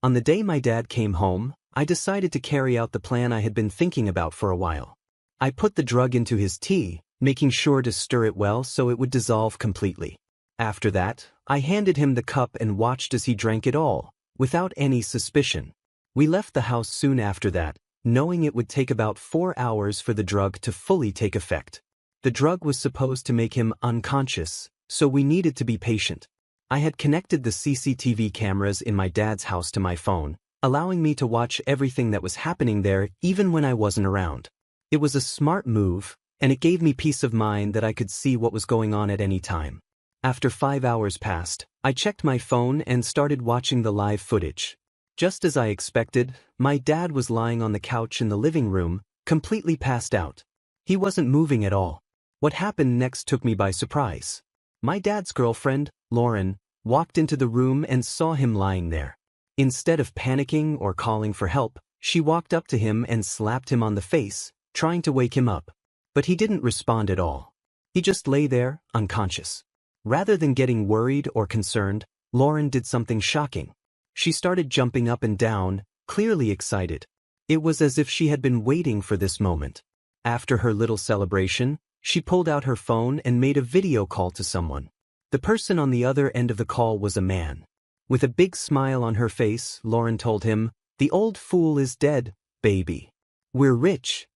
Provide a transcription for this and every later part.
On the day my dad came home, I decided to carry out the plan I had been thinking about for a while. I put the drug into his tea, making sure to stir it well so it would dissolve completely. After that, I handed him the cup and watched as he drank it all, without any suspicion. We left the house soon after that, knowing it would take about 4 hours for the drug to fully take effect. The drug was supposed to make him unconscious, so we needed to be patient. I had connected the CCTV cameras in my dad's house to my phone, allowing me to watch everything that was happening there even when I wasn't around. It was a smart move, and it gave me peace of mind that I could see what was going on at any time. After 5 hours passed, I checked my phone and started watching the live footage. Just as I expected, my dad was lying on the couch in the living room, completely passed out. He wasn't moving at all. What happened next took me by surprise. My dad's girlfriend, Lauren, walked into the room and saw him lying there. Instead of panicking or calling for help, she walked up to him and slapped him on the face, trying to wake him up. But he didn't respond at all. He just lay there, unconscious. Rather than getting worried or concerned, Lauren did something shocking. She started jumping up and down, clearly excited. It was as if she had been waiting for this moment. After her little celebration, she pulled out her phone and made a video call to someone. The person on the other end of the call was a man. With a big smile on her face, Lauren told him, "The old fool is dead, baby. We're rich."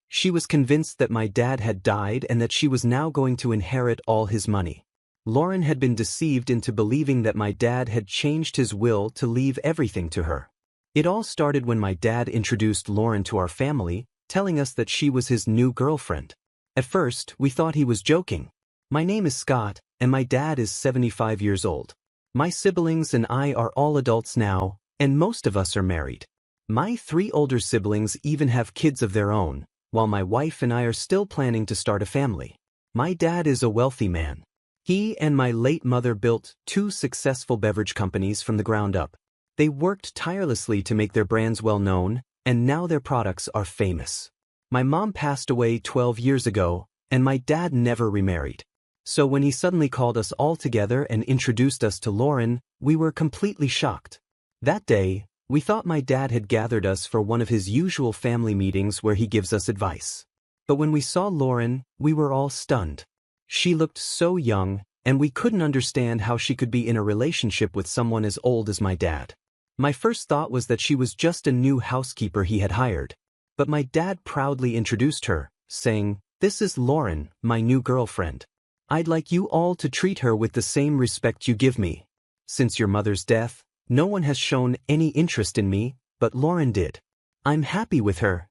She was convinced that my dad had died and that she was now going to inherit all his money. Lauren had been deceived into believing that my dad had changed his will to leave everything to her. It all started when my dad introduced Lauren to our family, telling us that she was his new girlfriend. At first, we thought he was joking. My name is Scott, and my dad is 75 years old. My siblings and I are all adults now, and most of us are married. My 3 older siblings even have kids of their own, while my wife and I are still planning to start a family. My dad is a wealthy man. He and my late mother built 2 successful beverage companies from the ground up. They worked tirelessly to make their brands well known, and now their products are famous. My mom passed away 12 years ago, and my dad never remarried. So when he suddenly called us all together and introduced us to Lauren, we were completely shocked. That day, we thought my dad had gathered us for one of his usual family meetings where he gives us advice. But when we saw Lauren, we were all stunned. She looked so young, and we couldn't understand how she could be in a relationship with someone as old as my dad. My first thought was that she was just a new housekeeper he had hired. But my dad proudly introduced her, saying, "This is Lauren, my new girlfriend. I'd like you all to treat her with the same respect you give me. Since your mother's death, no one has shown any interest in me, but Lauren did. I'm happy with her."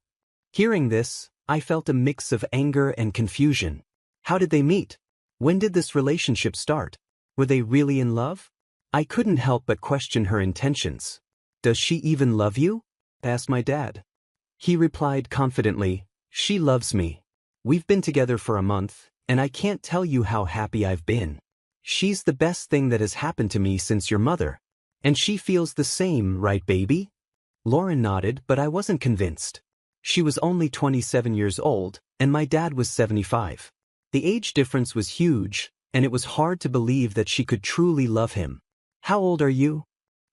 Hearing this, I felt a mix of anger and confusion. How did they meet? When did this relationship start? Were they really in love? I couldn't help but question her intentions. "Does she even love you?" asked my dad. He replied confidently, "She loves me. We've been together for a month, and I can't tell you how happy I've been. She's the best thing that has happened to me since your mother. And she feels the same, right, baby?" Lauren nodded, but I wasn't convinced. She was only 27 years old, and my dad was 75. The age difference was huge, and it was hard to believe that she could truly love him. "How old are you?"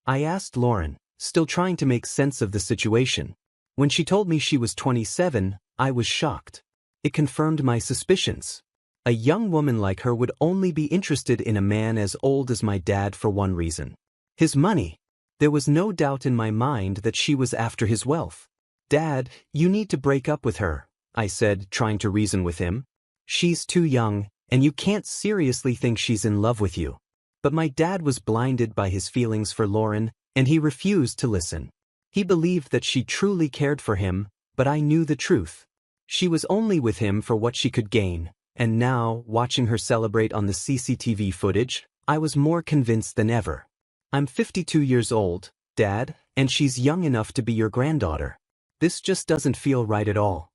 I asked Lauren, still trying to make sense of the situation. When she told me she was 27, I was shocked. It confirmed my suspicions. A young woman like her would only be interested in a man as old as my dad for one reason: his money. There was no doubt in my mind that she was after his wealth. "Dad, you need to break up with her," I said, trying to reason with him. "She's too young, and you can't seriously think she's in love with you." But my dad was blinded by his feelings for Lauren, and he refused to listen. He believed that she truly cared for him, but I knew the truth. She was only with him for what she could gain, and now, watching her celebrate on the CCTV footage, I was more convinced than ever. "I'm 52 years old, Dad, and she's young enough to be your granddaughter. This just doesn't feel right at all."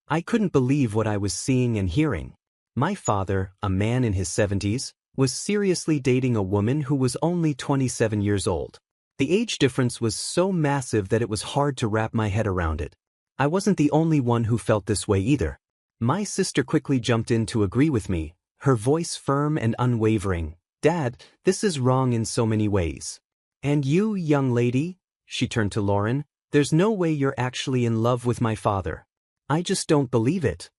I couldn't believe what I was seeing and hearing. My father, a man in his 70s, was seriously dating a woman who was only 27 years old. The age difference was so massive that it was hard to wrap my head around it. I wasn't the only one who felt this way either. My sister quickly jumped in to agree with me, her voice firm and unwavering. "Dad, this is wrong in so many ways." "And you, young lady, She turned to Lauren. "There's no way you're actually in love with my father. I just don't believe it."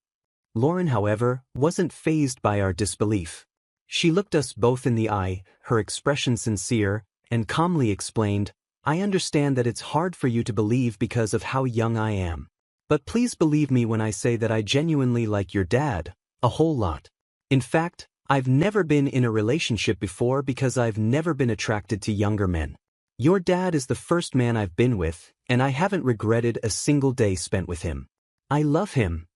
Lauren, however, wasn't fazed by our disbelief. She looked us both in the eye, her expression sincere, and calmly explained, "I understand that it's hard for you to believe because of how young I am. But please believe me when I say that I genuinely like your dad, a whole lot. In fact, I've never been in a relationship before because I've never been attracted to younger men. Your dad is the first man I've been with, and I haven't regretted a single day spent with him. I love him."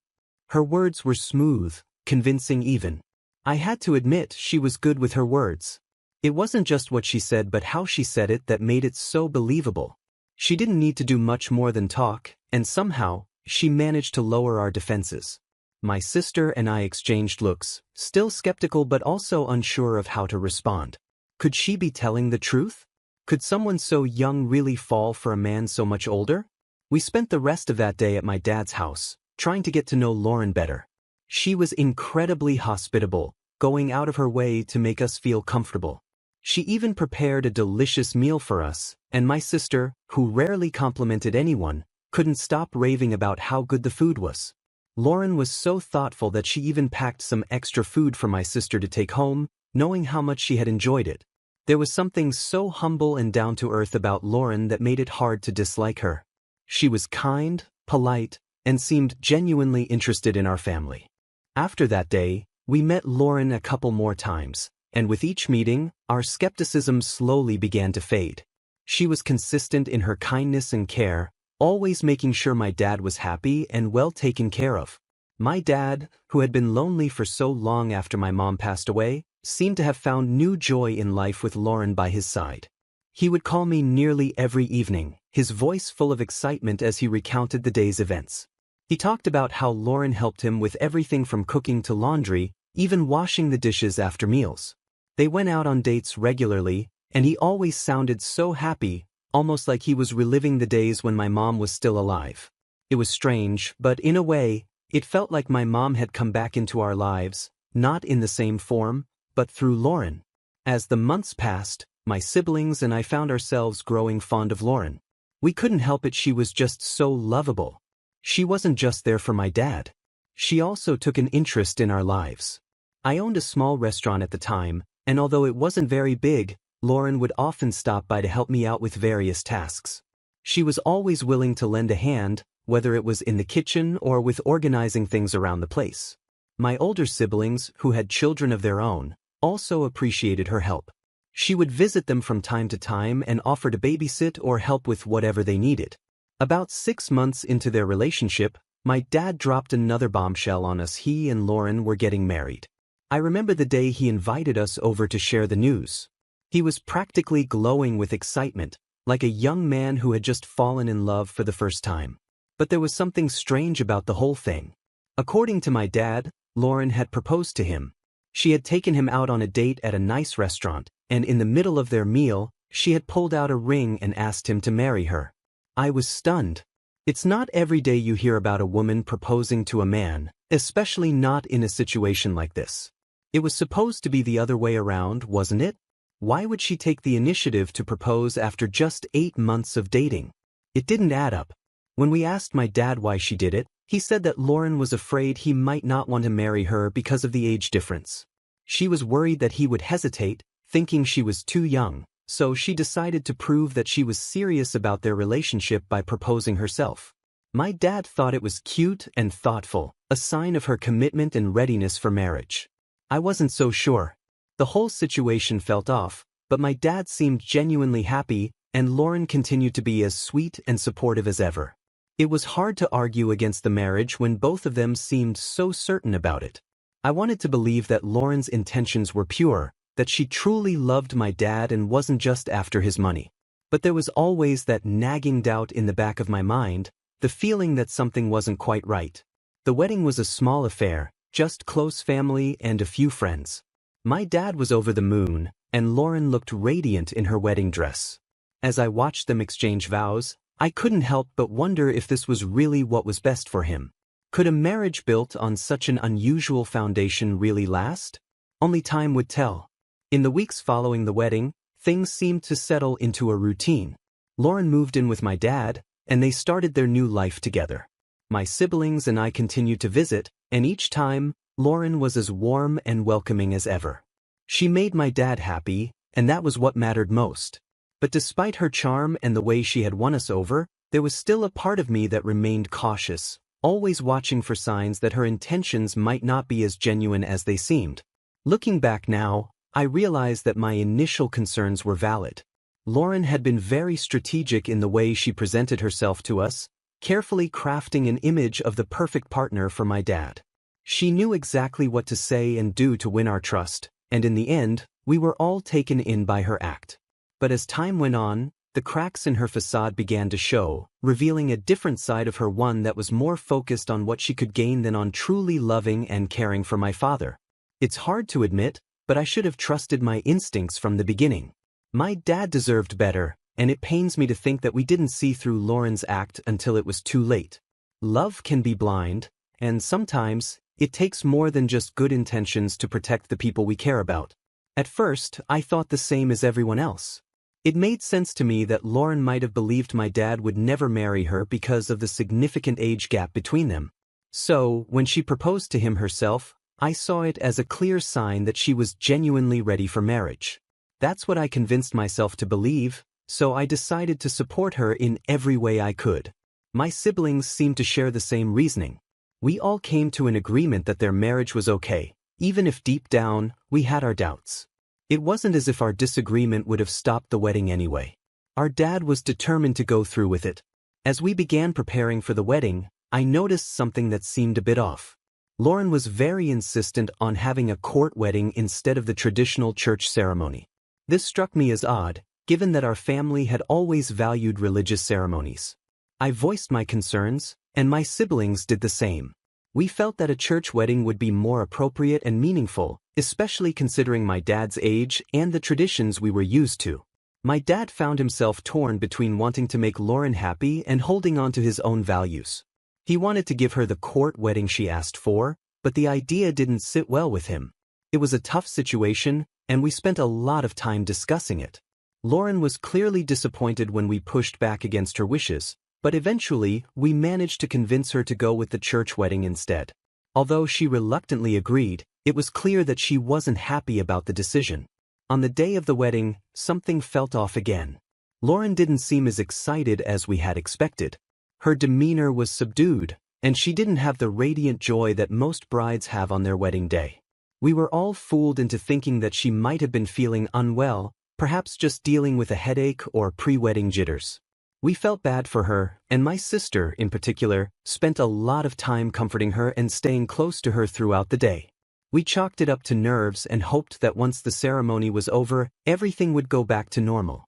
Her words were smooth, convincing even. I had to admit she was good with her words. It wasn't just what she said but how she said it that made it so believable. She didn't need to do much more than talk, and somehow, she managed to lower our defenses. My sister and I exchanged looks, still skeptical but also unsure of how to respond. Could she be telling the truth? Could someone so young really fall for a man so much older? We spent the rest of that day at my dad's house, trying to get to know Lauren better. She was incredibly hospitable, going out of her way to make us feel comfortable. She even prepared a delicious meal for us, and my sister, who rarely complimented anyone, couldn't stop raving about how good the food was. Lauren was so thoughtful that she even packed some extra food for my sister to take home, knowing how much she had enjoyed it. There was something so humble and down-to-earth about Lauren that made it hard to dislike her. She was kind, polite, and seemed genuinely interested in our family. After that day, we met Lauren a couple more times, and with each meeting, our skepticism slowly began to fade. She was consistent in her kindness and care, always making sure my dad was happy and well taken care of. My dad, who had been lonely for so long after my mom passed away, seemed to have found new joy in life with Lauren by his side. He would call me nearly every evening, his voice full of excitement as he recounted the day's events. He talked about how Lauren helped him with everything from cooking to laundry, even washing the dishes after meals. They went out on dates regularly, and he always sounded so happy, almost like he was reliving the days when my mom was still alive. It was strange, but in a way, it felt like my mom had come back into our lives, not in the same form, but through Lauren. As the months passed, my siblings and I found ourselves growing fond of Lauren. We couldn't help it, she was just so lovable. She wasn't just there for my dad. She also took an interest in our lives. I owned a small restaurant at the time, and although it wasn't very big, Lauren would often stop by to help me out with various tasks. She was always willing to lend a hand, whether it was in the kitchen or with organizing things around the place. My older siblings, who had children of their own, also appreciated her help. She would visit them from time to time and offer to babysit or help with whatever they needed. About 6 months into their relationship, my dad dropped another bombshell on us. He and Lauren were getting married. I remember the day he invited us over to share the news. He was practically glowing with excitement, like a young man who had just fallen in love for the first time. But there was something strange about the whole thing. According to my dad, Lauren had proposed to him. She had taken him out on a date at a nice restaurant, and in the middle of their meal, she had pulled out a ring and asked him to marry her. I was stunned. It's not every day you hear about a woman proposing to a man, especially not in a situation like this. It was supposed to be the other way around, wasn't it? Why would she take the initiative to propose after just 8 months of dating? It didn't add up. When we asked my dad why she did it, he said that Lauren was afraid he might not want to marry her because of the age difference. She was worried that he would hesitate, thinking she was too young, so she decided to prove that she was serious about their relationship by proposing herself. My dad thought it was cute and thoughtful, a sign of her commitment and readiness for marriage. I wasn't so sure. The whole situation felt off, but my dad seemed genuinely happy, and Lauren continued to be as sweet and supportive as ever. It was hard to argue against the marriage when both of them seemed so certain about it. I wanted to believe that Lauren's intentions were pure, that she truly loved my dad and wasn't just after his money. But there was always that nagging doubt in the back of my mind, the feeling that something wasn't quite right. The wedding was a small affair, just close family and a few friends. My dad was over the moon, and Lauren looked radiant in her wedding dress. As I watched them exchange vows, I couldn't help but wonder if this was really what was best for him. Could a marriage built on such an unusual foundation really last? Only time would tell. In the weeks following the wedding, things seemed to settle into a routine. Lauren moved in with my dad, and they started their new life together. My siblings and I continued to visit, and each time, Lauren was as warm and welcoming as ever. She made my dad happy, and that was what mattered most. But despite her charm and the way she had won us over, there was still a part of me that remained cautious, always watching for signs that her intentions might not be as genuine as they seemed. Looking back now, I realized that my initial concerns were valid. Lauren had been very strategic in the way she presented herself to us, carefully crafting an image of the perfect partner for my dad. She knew exactly what to say and do to win our trust, and in the end, we were all taken in by her act. But as time went on, the cracks in her facade began to show, revealing a different side of her, one that was more focused on what she could gain than on truly loving and caring for my father. It's hard to admit, but I should have trusted my instincts from the beginning. My dad deserved better, and it pains me to think that we didn't see through Lauren's act until it was too late. Love can be blind, and sometimes, it takes more than just good intentions to protect the people we care about. At first, I thought the same as everyone else. It made sense to me that Lauren might have believed my dad would never marry her because of the significant age gap between them. So, when she proposed to him herself, I saw it as a clear sign that she was genuinely ready for marriage. That's what I convinced myself to believe, so I decided to support her in every way I could. My siblings seemed to share the same reasoning. We all came to an agreement that their marriage was okay, even if deep down, we had our doubts. It wasn't as if our disagreement would have stopped the wedding anyway. Our dad was determined to go through with it. As we began preparing for the wedding, I noticed something that seemed a bit off. Lauren was very insistent on having a court wedding instead of the traditional church ceremony. This struck me as odd, given that our family had always valued religious ceremonies. I voiced my concerns, and my siblings did the same. We felt that a church wedding would be more appropriate and meaningful, especially considering my dad's age and the traditions we were used to. My dad found himself torn between wanting to make Lauren happy and holding on to his own values. He wanted to give her the court wedding she asked for, but the idea didn't sit well with him. It was a tough situation, and we spent a lot of time discussing it. Lauren was clearly disappointed when we pushed back against her wishes, but eventually, we managed to convince her to go with the church wedding instead. Although she reluctantly agreed, it was clear that she wasn't happy about the decision. On the day of the wedding, something felt off again. Lauren didn't seem as excited as we had expected. Her demeanor was subdued, and she didn't have the radiant joy that most brides have on their wedding day. We were all fooled into thinking that she might have been feeling unwell, perhaps just dealing with a headache or pre-wedding jitters. We felt bad for her, and my sister, in particular, spent a lot of time comforting her and staying close to her throughout the day. We chalked it up to nerves and hoped that once the ceremony was over, everything would go back to normal.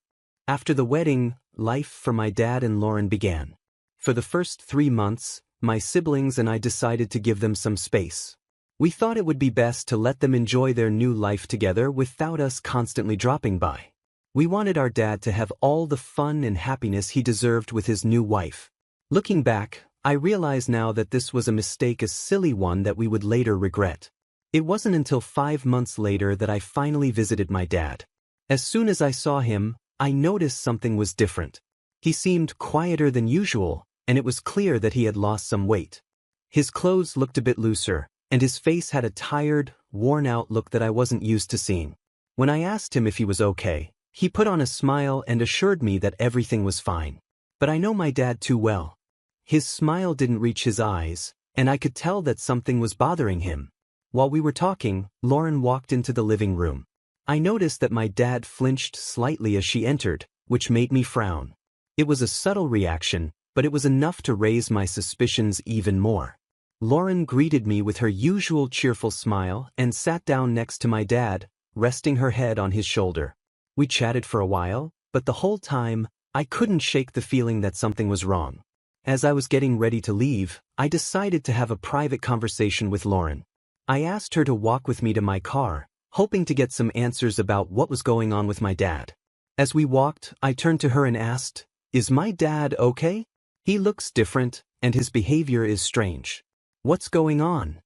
After the wedding, life for my dad and Lauren began. For the first 3 months, my siblings and I decided to give them some space. We thought it would be best to let them enjoy their new life together without us constantly dropping by. We wanted our dad to have all the fun and happiness he deserved with his new wife. Looking back, I realize now that this was a mistake, a silly one that we would later regret. It wasn't until 5 months later that I finally visited my dad. As soon as I saw him, I noticed something was different. He seemed quieter than usual, and it was clear that he had lost some weight. His clothes looked a bit looser, and his face had a tired, worn-out look that I wasn't used to seeing. When I asked him if he was okay, he put on a smile and assured me that everything was fine. But I know my dad too well. His smile didn't reach his eyes, and I could tell that something was bothering him. While we were talking, Lauren walked into the living room. I noticed that my dad flinched slightly as she entered, which made me frown. It was a subtle reaction, but it was enough to raise my suspicions even more. Lauren greeted me with her usual cheerful smile and sat down next to my dad, resting her head on his shoulder. We chatted for a while, but the whole time, I couldn't shake the feeling that something was wrong. As I was getting ready to leave, I decided to have a private conversation with Lauren. I asked her to walk with me to my car, hoping to get some answers about what was going on with my dad. As we walked, I turned to her and asked, "Is my dad okay? He looks different, and his behavior is strange. What's going on?"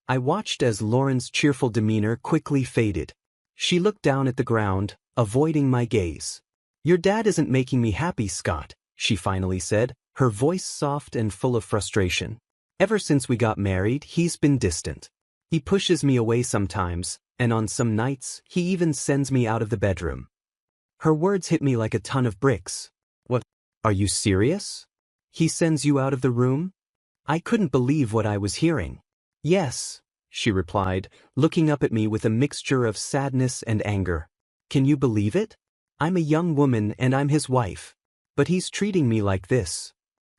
I watched as Lauren's cheerful demeanor quickly faded. She looked down at the ground, avoiding my gaze. "Your dad isn't making me happy, Scott," she finally said, her voice soft and full of frustration. "Ever since we got married, he's been distant. He pushes me away sometimes, and on some nights, he even sends me out of the bedroom." Her words hit me like a ton of bricks. "What? Are you serious? He sends you out of the room?" I couldn't believe what I was hearing. "Yes," she replied, looking up at me with a mixture of sadness and anger. "Can you believe it? I'm a young woman and I'm his wife. But he's treating me like this."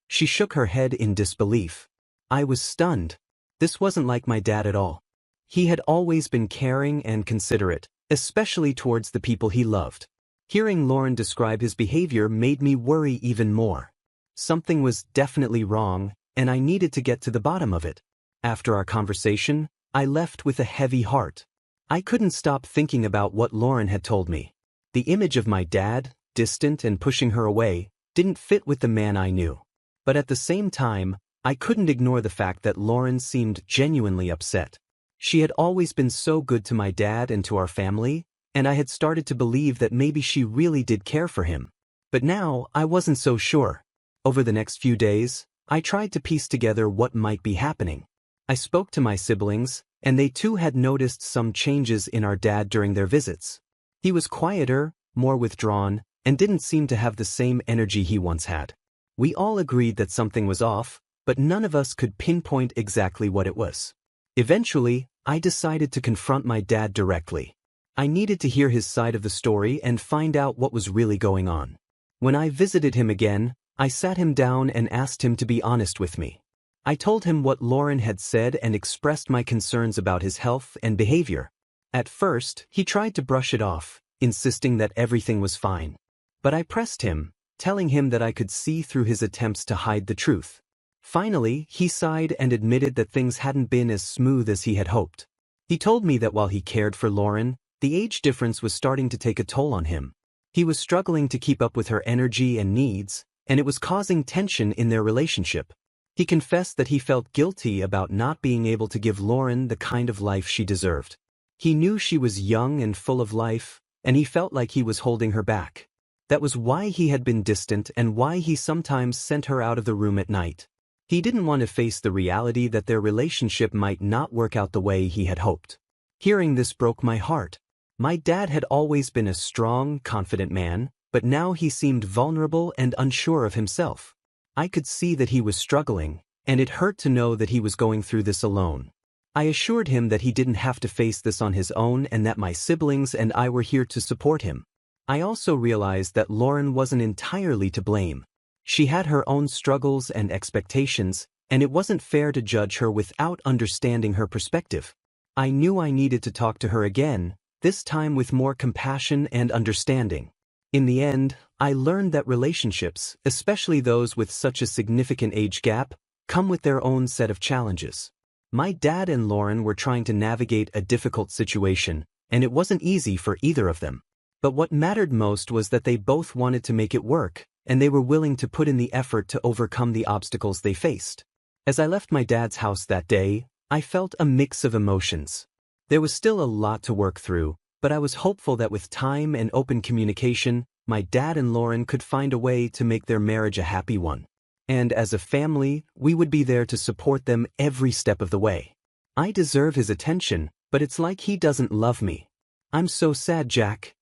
She shook her head in disbelief. I was stunned. This wasn't like my dad at all. He had always been caring and considerate, especially towards the people he loved. Hearing Lauren describe his behavior made me worry even more. Something was definitely wrong, and I needed to get to the bottom of it. After our conversation, I left with a heavy heart. I couldn't stop thinking about what Lauren had told me. The image of my dad, distant and pushing her away, didn't fit with the man I knew. But at the same time, I couldn't ignore the fact that Lauren seemed genuinely upset. She had always been so good to my dad and to our family, and I had started to believe that maybe she really did care for him. But now, I wasn't so sure. Over the next few days, I tried to piece together what might be happening. I spoke to my siblings, and they too had noticed some changes in our dad during their visits. He was quieter, more withdrawn, and didn't seem to have the same energy he once had. We all agreed that something was off, but none of us could pinpoint exactly what it was. Eventually, I decided to confront my dad directly. I needed to hear his side of the story and find out what was really going on. When I visited him again, I sat him down and asked him to be honest with me. I told him what Lauren had said and expressed my concerns about his health and behavior. At first, he tried to brush it off, insisting that everything was fine. But I pressed him, telling him that I could see through his attempts to hide the truth. Finally, he sighed and admitted that things hadn't been as smooth as he had hoped. He told me that while he cared for Lauren, the age difference was starting to take a toll on him. He was struggling to keep up with her energy and needs, and it was causing tension in their relationship. He confessed that he felt guilty about not being able to give Lauren the kind of life she deserved. He knew she was young and full of life, and he felt like he was holding her back. That was why he had been distant and why he sometimes sent her out of the room at night. He didn't want to face the reality that their relationship might not work out the way he had hoped. Hearing this broke my heart. My dad had always been a strong, confident man, but now he seemed vulnerable and unsure of himself. I could see that he was struggling, and it hurt to know that he was going through this alone. I assured him that he didn't have to face this on his own and that my siblings and I were here to support him. I also realized that Lauren wasn't entirely to blame. She had her own struggles and expectations, and it wasn't fair to judge her without understanding her perspective. I knew I needed to talk to her again, this time with more compassion and understanding. In the end, I learned that relationships, especially those with such a significant age gap, come with their own set of challenges. My dad and Lauren were trying to navigate a difficult situation, and it wasn't easy for either of them. But what mattered most was that they both wanted to make it work, and they were willing to put in the effort to overcome the obstacles they faced. As I left my dad's house that day, I felt a mix of emotions. There was still a lot to work through, but I was hopeful that with time and open communication, my dad and Lauren could find a way to make their marriage a happy one. And as a family, we would be there to support them every step of the way. I deserve his attention, but it's like he doesn't love me. I'm so sad, Jack.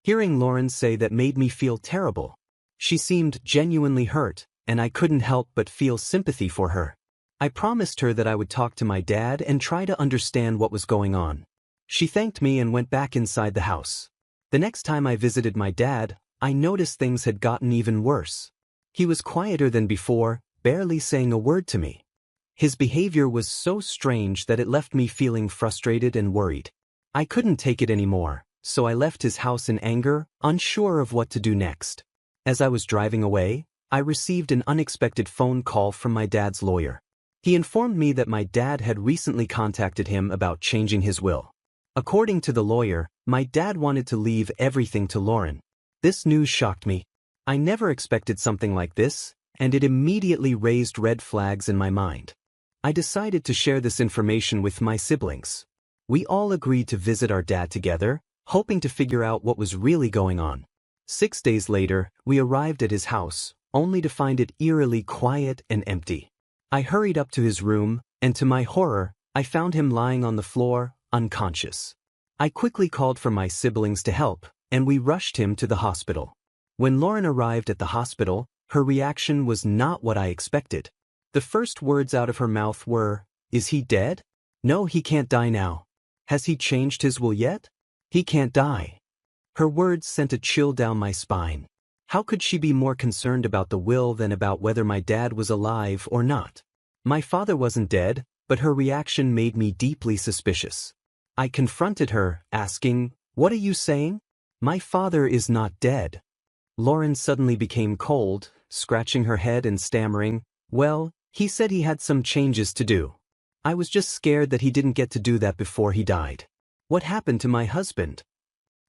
Hearing Lauren say that made me feel terrible. She seemed genuinely hurt, and I couldn't help but feel sympathy for her. I promised her that I would talk to my dad and try to understand what was going on. She thanked me and went back inside the house. The next time I visited my dad, I noticed things had gotten even worse. He was quieter than before, barely saying a word to me. His behavior was so strange that it left me feeling frustrated and worried. I couldn't take it anymore, so I left his house in anger, unsure of what to do next. As I was driving away, I received an unexpected phone call from my dad's lawyer. He informed me that my dad had recently contacted him about changing his will. According to the lawyer, my dad wanted to leave everything to Lauren. This news shocked me. I never expected something like this, and it immediately raised red flags in my mind. I decided to share this information with my siblings. We all agreed to visit our dad together, hoping to figure out what was really going on. 6 days later, we arrived at his house, only to find it eerily quiet and empty. I hurried up to his room, and to my horror, I found him lying on the floor, unconscious. I quickly called for my siblings to help, and we rushed him to the hospital. When Lauren arrived at the hospital, her reaction was not what I expected. The first words out of her mouth were, "Is he dead? No, he can't die now. Has he changed his will yet? He can't die." Her words sent a chill down my spine. How could she be more concerned about the will than about whether my dad was alive or not? My father wasn't dead, but her reaction made me deeply suspicious. I confronted her, asking, "What are you saying? My father is not dead." Lauren suddenly became cold, scratching her head and stammering, "Well, he said he had some changes to do. I was just scared that he didn't get to do that before he died. What happened to my husband?"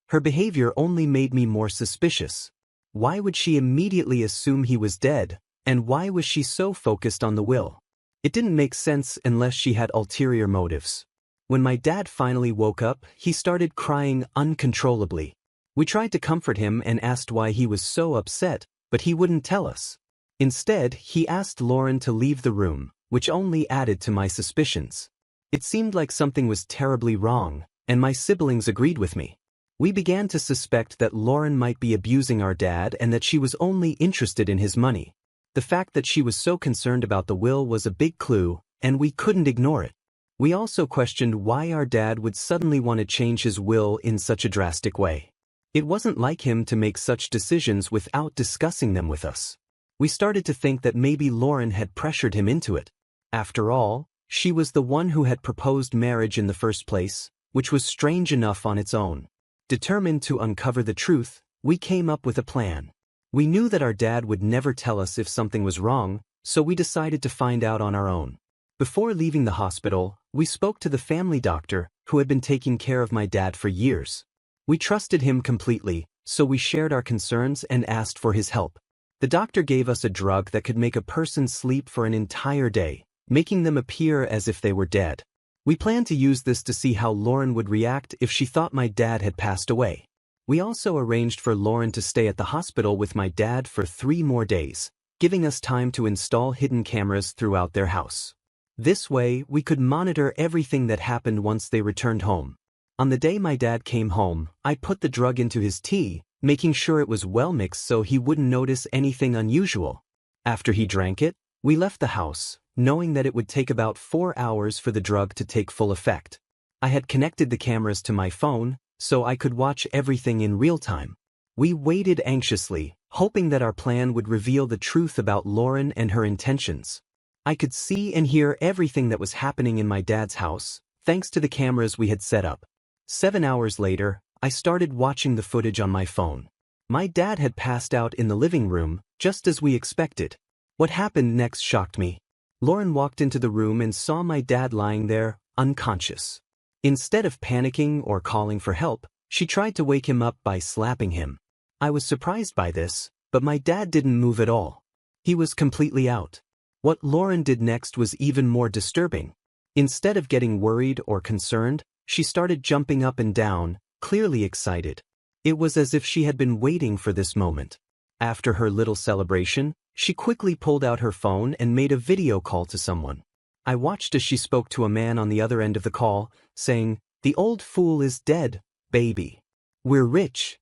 Her behavior only made me more suspicious. Why would she immediately assume he was dead, and why was she so focused on the will? It didn't make sense unless she had ulterior motives. When my dad finally woke up, he started crying uncontrollably. We tried to comfort him and asked why he was so upset, but he wouldn't tell us. Instead, he asked Lauren to leave the room, which only added to my suspicions. It seemed like something was terribly wrong, and my siblings agreed with me. We began to suspect that Lauren might be abusing our dad and that she was only interested in his money. The fact that she was so concerned about the will was a big clue, and we couldn't ignore it. We also questioned why our dad would suddenly want to change his will in such a drastic way. It wasn't like him to make such decisions without discussing them with us. We started to think that maybe Lauren had pressured him into it. After all, she was the one who had proposed marriage in the first place, which was strange enough on its own. Determined to uncover the truth, we came up with a plan. We knew that our dad would never tell us if something was wrong, so we decided to find out on our own. Before leaving the hospital, we spoke to the family doctor who had been taking care of my dad for years. We trusted him completely, so we shared our concerns and asked for his help. The doctor gave us a drug that could make a person sleep for an entire day, making them appear as if they were dead. We planned to use this to see how Lauren would react if she thought my dad had passed away. We also arranged for Lauren to stay at the hospital with my dad for 3 more days, giving us time to install hidden cameras throughout their house. This way, we could monitor everything that happened once they returned home. On the day my dad came home, I put the drug into his tea, making sure it was well mixed so he wouldn't notice anything unusual. After he drank it, we left the house, knowing that it would take about 4 hours for the drug to take full effect. I had connected the cameras to my phone, so I could watch everything in real time. We waited anxiously, hoping that our plan would reveal the truth about Lauren and her intentions. I could see and hear everything that was happening in my dad's house, thanks to the cameras we had set up. 7 hours later, I started watching the footage on my phone. My dad had passed out in the living room, just as we expected. What happened next shocked me. Lauren walked into the room and saw my dad lying there, unconscious. Instead of panicking or calling for help, she tried to wake him up by slapping him. I was surprised by this, but my dad didn't move at all. He was completely out. What Lauren did next was even more disturbing. Instead of getting worried or concerned, she started jumping up and down, clearly excited. It was as if she had been waiting for this moment. After her little celebration, she quickly pulled out her phone and made a video call to someone. I watched as she spoke to a man on the other end of the call, saying, "The old fool is dead, baby. We're rich."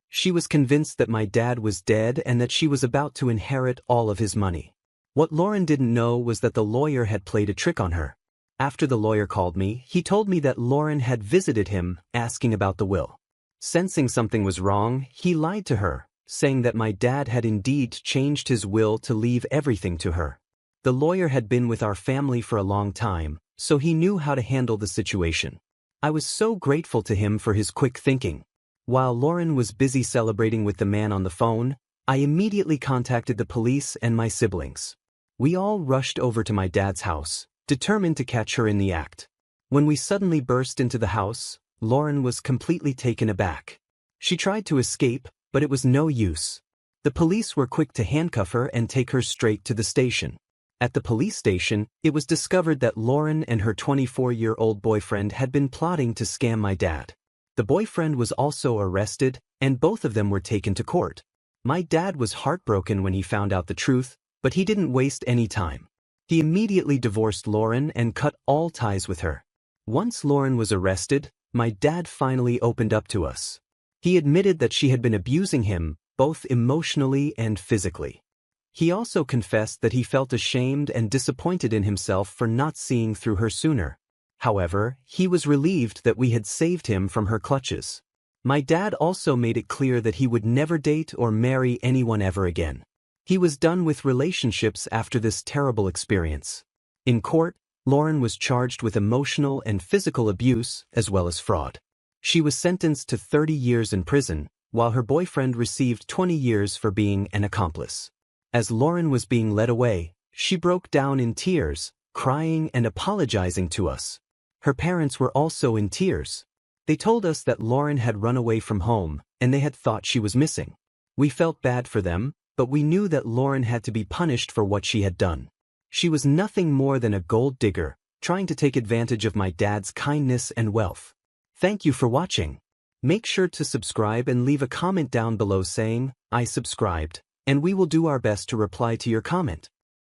She was convinced that my dad was dead and that she was about to inherit all of his money. What Lauren didn't know was that the lawyer had played a trick on her. After the lawyer called me, he told me that Lauren had visited him, asking about the will. Sensing something was wrong, he lied to her, saying that my dad had indeed changed his will to leave everything to her. The lawyer had been with our family for a long time, so he knew how to handle the situation. I was so grateful to him for his quick thinking. While Lauren was busy celebrating with the man on the phone, I immediately contacted the police and my siblings. We all rushed over to my dad's house, determined to catch her in the act. When we suddenly burst into the house, Lauren was completely taken aback. She tried to escape, but it was no use. The police were quick to handcuff her and take her straight to the station. At the police station, it was discovered that Lauren and her 24-year-old boyfriend had been plotting to scam my dad. The boyfriend was also arrested, and both of them were taken to court. My dad was heartbroken when he found out the truth, but he didn't waste any time. He immediately divorced Lauren and cut all ties with her. Once Lauren was arrested, my dad finally opened up to us. He admitted that she had been abusing him, both emotionally and physically. He also confessed that he felt ashamed and disappointed in himself for not seeing through her sooner. However, he was relieved that we had saved him from her clutches. My dad also made it clear that he would never date or marry anyone ever again. He was done with relationships after this terrible experience. In court, Lauren was charged with emotional and physical abuse as well as fraud. She was sentenced to 30 years in prison, while her boyfriend received 20 years for being an accomplice. As Lauren was being led away, she broke down in tears, crying and apologizing to us. Her parents were also in tears. They told us that Lauren had run away from home, and they had thought she was missing. We felt bad for them, but we knew that Lauren had to be punished for what she had done. She was nothing more than a gold digger, trying to take advantage of my dad's kindness and wealth. Thank you for watching. Make sure to subscribe and leave a comment down below saying, "I subscribed," and we will do our best to reply to your comment.